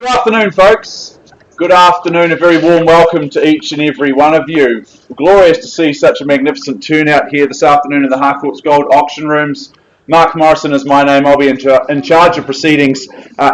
Good afternoon, folks. Good afternoon. A very warm welcome to each and every one of you. Glorious to see such a magnificent turnout here this afternoon in the Harcourts Gold Auction Rooms. Mark Morrison is my name. I'll be in charge of proceedings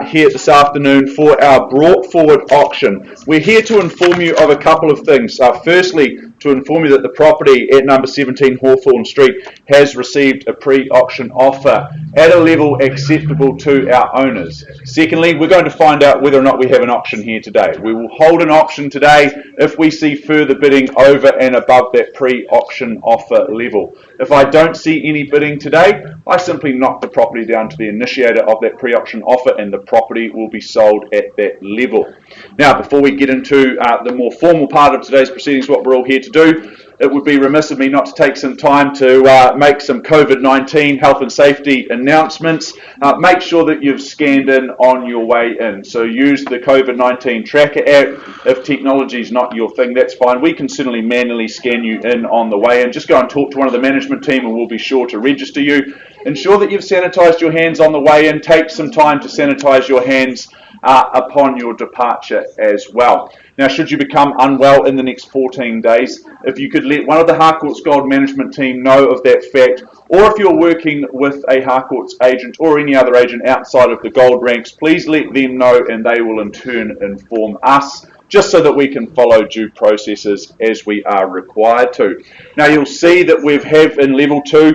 here this afternoon for our brought forward auction. We're here to inform you of a couple of things. Firstly, to inform you that the property at number 17 Hawthorne Street has received a pre-auction offer at a level acceptable to our owners. Secondly, we're going to find out whether or not we have an auction here today. We will hold an auction today if we see further bidding over and above that pre-auction offer level. If I don't see any bidding today, I simply knock the property down to the initiator of that pre-auction offer and the property will be sold at that level. Now, before we get into the more formal part of today's proceedings, what we're all here to do, it would be remiss of me not to take some time to make some COVID-19 health and safety announcements. Make sure that you've scanned in on your way in. So use the COVID-19 tracker app. If technology is not your thing, that's fine. We can certainly manually scan you in on the way in. Just go and talk to one of the management team and we'll be sure to register you. Ensure that you've sanitized your hands on the way in. Take some time to sanitize your hands upon your departure as well. Now, should you become unwell in the next 14 days, if you could let one of the Harcourts Gold management team know of that fact, or if you're working with a Harcourts agent or any other agent outside of the gold ranks, please let them know and they will in turn inform us, just so that we can follow due processes as we are required to. Now, you'll see that we have in level 2,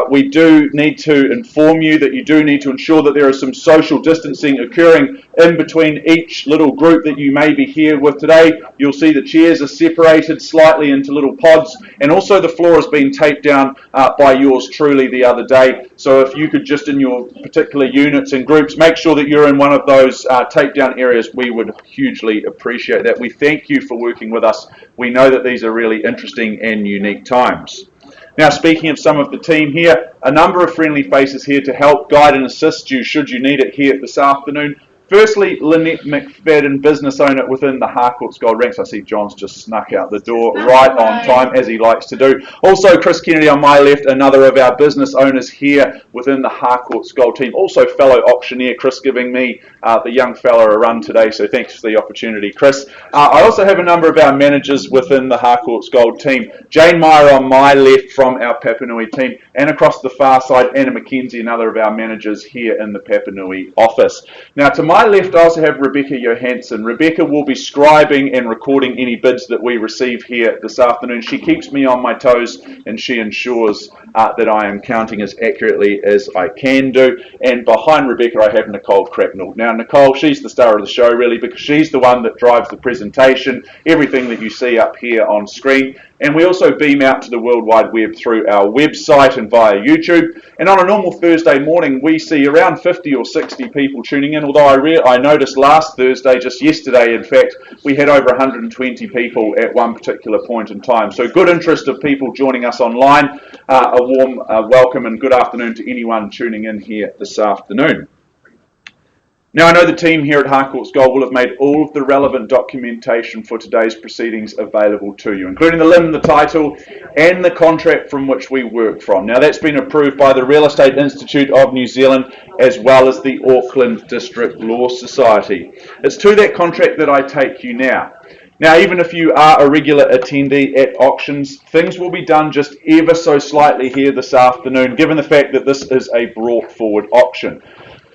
we do need to inform you that you do need to ensure that there is some social distancing occurring in between each little group that you may be here with today. You'll see the chairs are separated slightly into little pods, and also the floor has been taped down by yours truly the other day. So if you could just in your particular units and groups make sure that you're in one of those taped down areas, we would hugely appreciate that. We thank you for working with us. We know that these are really interesting and unique times. Now, speaking of some of the team here, a number of friendly faces here to help guide and assist you should you need it here this afternoon. Firstly, Lynette McFadden, business owner within the Harcourts Gold ranks. I see John's just snuck out the door right on time, as he likes to do. Also, Chris Kennedy on my left, another of our business owners here within the Harcourts Gold team. Also, fellow auctioneer, Chris, giving me the young fella a run today, so thanks for the opportunity, Chris. I also have a number of our managers within the Harcourts Gold team. Jane Meyer on my left from our Papanui team, and across the far side, Anna McKenzie, another of our managers here in the Papanui office. Now, to my left, I also have Rebecca Johansson. Rebecca will be scribing and recording any bids that we receive here this afternoon. She keeps me on my toes and she ensures that I am counting as accurately as I can do. And behind Rebecca, I have Nicole Cracknell. Now, Nicole, she's the star of the show, really, because she's the one that drives the presentation, everything that you see up here on screen. And we also beam out to the World Wide Web through our website and via YouTube. And on a normal Thursday morning, we see around 50 or 60 people tuning in, although I noticed last Thursday, just yesterday, in fact, we had over 120 people at one particular point in time. So good interest of people joining us online. A warm welcome and good afternoon to anyone tuning in here this afternoon. Now, I know the team here at Harcourts Gold will have made all of the relevant documentation for today's proceedings available to you, including the limb, the title, and the contract from which we work from. Now, that's been approved by the Real Estate Institute of New Zealand as well as the Auckland District Law Society. It's to that contract that I take you now. Now, even if you are a regular attendee at auctions, things will be done just ever so slightly here this afternoon, given the fact that this is a brought forward auction.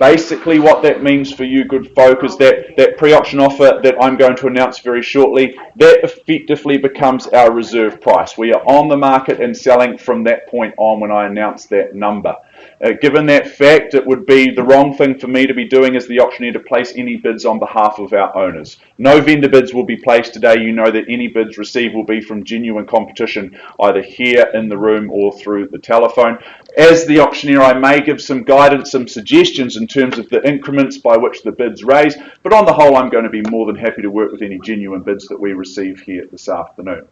Basically, what that means for you good folk is that pre-auction offer that I'm going to announce very shortly, that effectively becomes our reserve price. We are on the market and selling from that point on when I announce that number. Given that fact, it would be the wrong thing for me to be doing as the auctioneer to place any bids on behalf of our owners. No vendor bids will be placed today. You know that any bids received will be from genuine competition, either here in the room or through the telephone. As the auctioneer, I may give some guidance, some suggestions in terms of the increments by which the bids raise, but on the whole, I'm going to be more than happy to work with any genuine bids that we receive here this afternoon.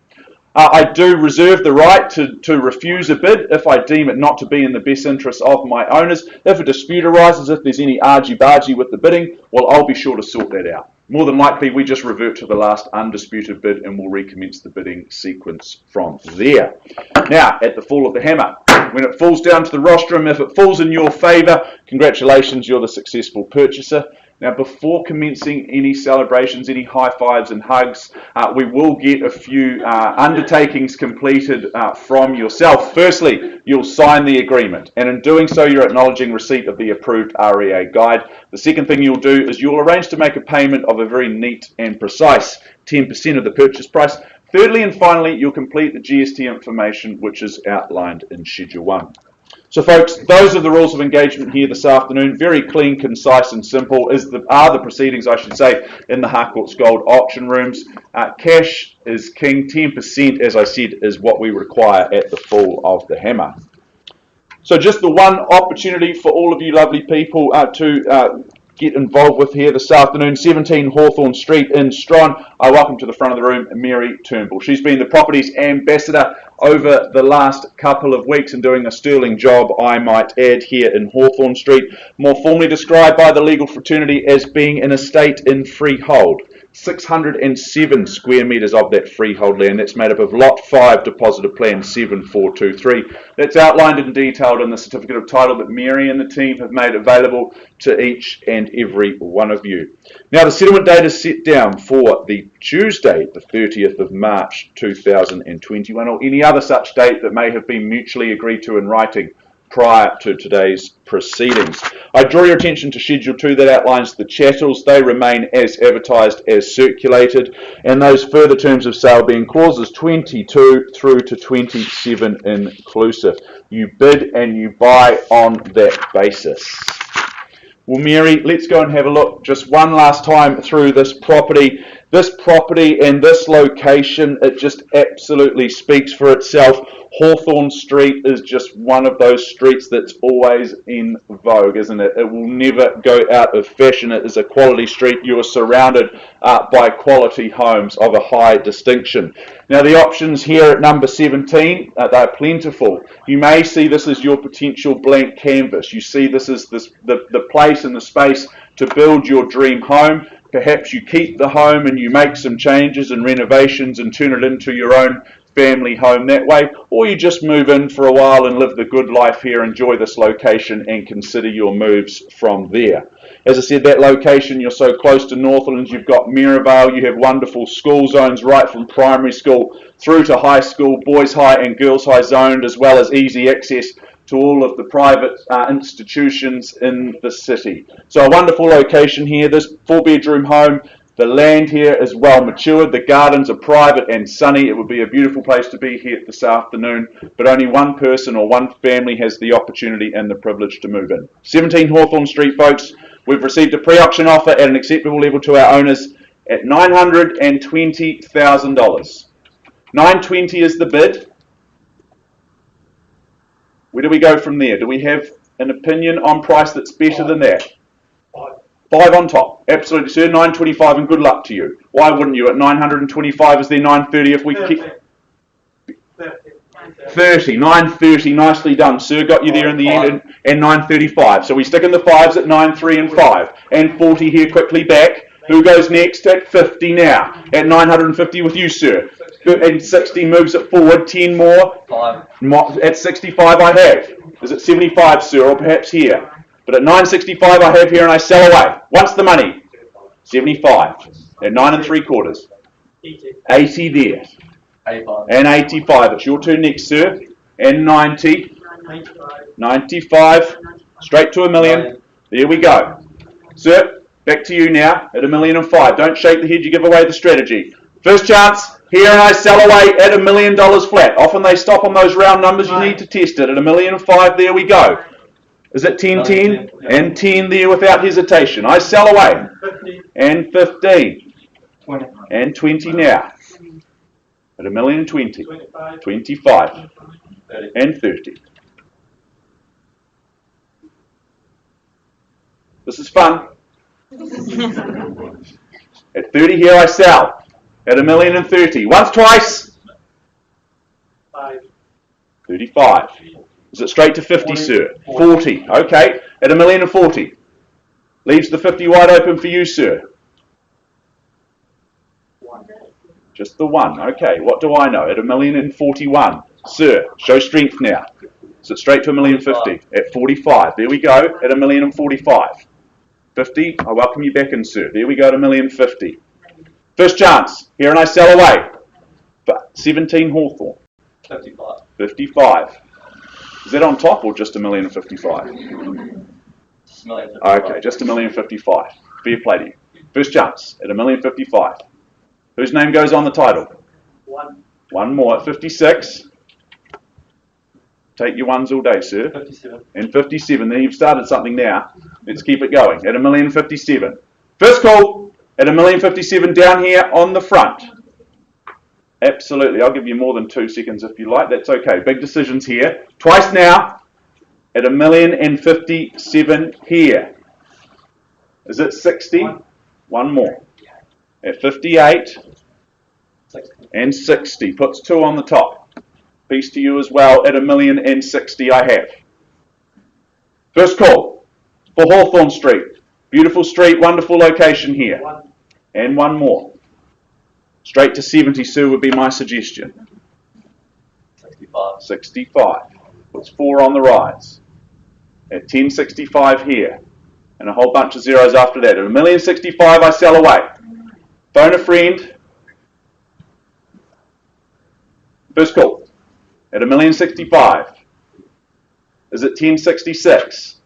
I do reserve the right to refuse a bid if I deem it not to be in the best interest of my owners. If a dispute arises, if there's any argy-bargy with the bidding, well, I'll be sure to sort that out. More than likely, we just revert to the last undisputed bid and we'll recommence the bidding sequence from there. Now, at the fall of the hammer, when it falls down to the rostrum, if it falls in your favour, congratulations, you're the successful purchaser. Now, before commencing any celebrations, any high fives and hugs, we will get a few undertakings completed from yourself. Firstly, you'll sign the agreement, and in doing so, you're acknowledging receipt of the approved REA guide. The second thing you'll do is you'll arrange to make a payment of a very neat and precise 10% of the purchase price. Thirdly and finally, you'll complete the GST information, which is outlined in Schedule 1. So folks, those are the rules of engagement here this afternoon. Very clean, concise and simple are the proceedings, I should say, in the Harcourts Gold auction rooms. Cash is king. 10%, as I said, is what we require at the fall of the hammer. So just the one opportunity for all of you lovely people to get involved with here this afternoon. 17 Hawthorne Street in Strahan. Welcome to the front of the room, Mary Turnbull. She's been the property's ambassador over the last couple of weeks and doing a sterling job, I might add, here in Hawthorne Street, more formally described by the legal fraternity as being an estate in freehold. 607 square metres of that freehold land. That's made up of Lot 5 Deposited Plan 7423. That's outlined and detailed in the certificate of title that Mary and the team have made available to each and every one of you. Now, the settlement date is set down for the Tuesday, the 30th of March 2021, or any other such date that may have been mutually agreed to in writing prior to today's proceedings. I draw your attention to Schedule 2 that outlines the chattels. They remain as advertised, as circulated, and those further terms of sale being clauses 22 through to 27 inclusive. You bid and you buy on that basis. Well, Mary, let's go and have a look just one last time through this property. This property and this location, it just absolutely speaks for itself. Hawthorne Street is just one of those streets that's always in vogue, isn't it? It will never go out of fashion. It is a quality street. You are surrounded by quality homes of a high distinction. Now, the options here at number 17, they're plentiful. You may see this as your potential blank canvas. You see this as the place and the space to build your dream home. Perhaps you keep the home and you make some changes and renovations and turn it into your own family home that way, or you just move in for a while and live the good life here, enjoy this location and consider your moves from there. As I said, that location, you're so close to Northlands, you've got Maryvale, you have wonderful school zones right from primary school through to high school, boys high and girls high zoned, as well as easy access to all of the private institutions in the city. So a wonderful location here. This 4-bedroom home, the land here is well matured, the gardens are private and sunny. It would be a beautiful place to be here this afternoon, but only one person or one family has the opportunity and the privilege to move in. 17 Hawthorne Street, folks. We've received a pre-auction offer at an acceptable level to our owners at $920,000. $920 is the bid. Where do we go from there? Do we have an opinion on price that's better than that? 5 on top. Absolutely, sir. 925 and good luck to you. Why wouldn't you? At 925 is there 930 if we keep... 30. 930. Nicely done, sir. Got you there in the end. And 935. So we stick in the 5s at 93 and 5. And 40 here quickly back. Who goes next at 50 now? At 950 with you, sir. And 60 moves it forward. 10 more. 5. At 65 I have. Is it 75, sir, or perhaps here? But at 965 I have here and I sell away. What's the money? 75. At 9 3/4. 80 there. 85. And 85. It's your turn next, sir. And 90. 95. Straight to $1 million. There we go. Sir, back to you now at $1,005,000. Don't shake the head, you give away the strategy. First chance, here and I sell away at $1 million flat. Often they stop on those round numbers, you need to test it. At $1,005,000, there we go. Is it 10, 10? And 10 there without hesitation. I sell away. And 15. 20. And 20 now. At $1,020,000. 25. 30. And 30. This is fun. At 30 here I sell. At $1,030,000. Once, twice. 35. Is it straight to 50, sir? 40. Okay. At $1,040,000. Leaves the 50 wide open for you, sir. Just the one. Okay. What do I know? At $1,041,000. Sir, show strength now. Is it straight to $1,050,000? At 45. There we go. At $1,045,000. 50. I welcome you back in, sir. There we go to $1,050,000. First chance. Here and I sell away. But 17 Hawthorn. 55. 55. Is that on top or just $1,055,000? Just $1,055,000. Okay, just $1,055,000. Fair play to you. First chance at $1,055,000. Whose name goes on the title? One more at 56. Take your ones all day, sir. 57. And 57. Then you've started something now. Let's keep it going. At $1,057,000. First call at $1,057,000 down here on the front. Absolutely. I'll give you more than 2 seconds if you like. That's okay. Big decisions here. Twice now at $1,057,000 here. Is it 60? One more. At 58 and 60. Puts 2 on the top. Piece to you as well at $1,060,000 I have. First call for Hawthorn Street. Beautiful street, wonderful location here. And one more. Straight to 70, Sue, would be my suggestion. 65. 65. Puts 4 on the rise. At 1065 here. And a whole bunch of zeros after that. At $1,065,000 I sell away. Phone a friend. First call. At $1,065,000. Is it 1066?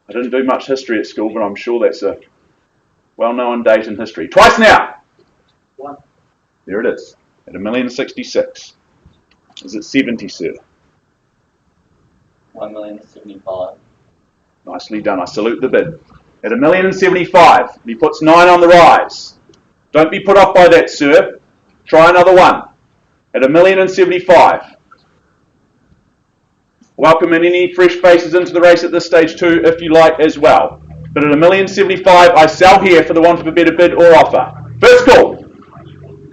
I didn't do much history at school, but I'm sure that's a well-known date in history. Twice now. There it is. At $1,066,000. Is it 70, sir? $1,075,000. Nicely done. I salute the bid. At $1,075,000. He puts 9 on the rise. Don't be put off by that, sir. Try another one. At $1,075,000. Welcome in any fresh faces into the race at this stage too, if you like as well. But at $1,075,000 I sell here for the want of a better bid or offer. First call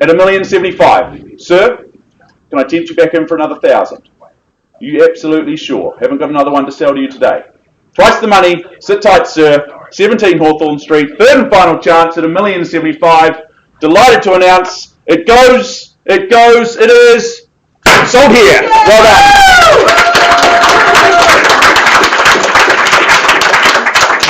at $1,075,000. Sir, can I tempt you back in for another 1,000? You absolutely sure? Haven't got another one to sell to you today. Twice the money. Sit tight, sir. 17 Hawthorn Street. Third and final chance at $1,075,000. Delighted to announce it goes. It is sold here. Well done.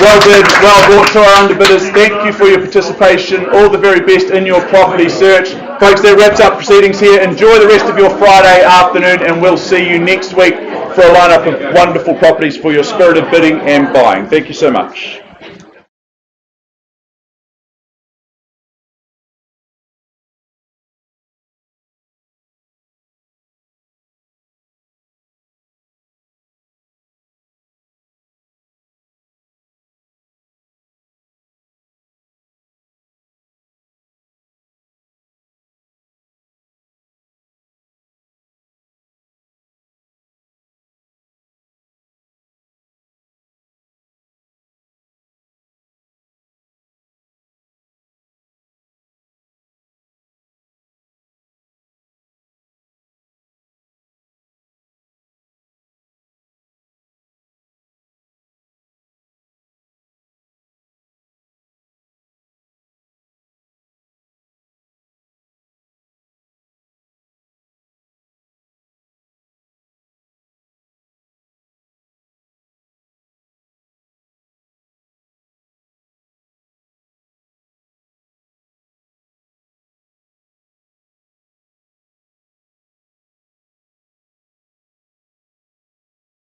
Well bid, well bought to our underbidders. Thank you for your participation. All the very best in your property search. Folks, that wraps up proceedings here. Enjoy the rest of your Friday afternoon and we'll see you next week for a lineup of wonderful properties for your spirited bidding and buying. Thank you so much.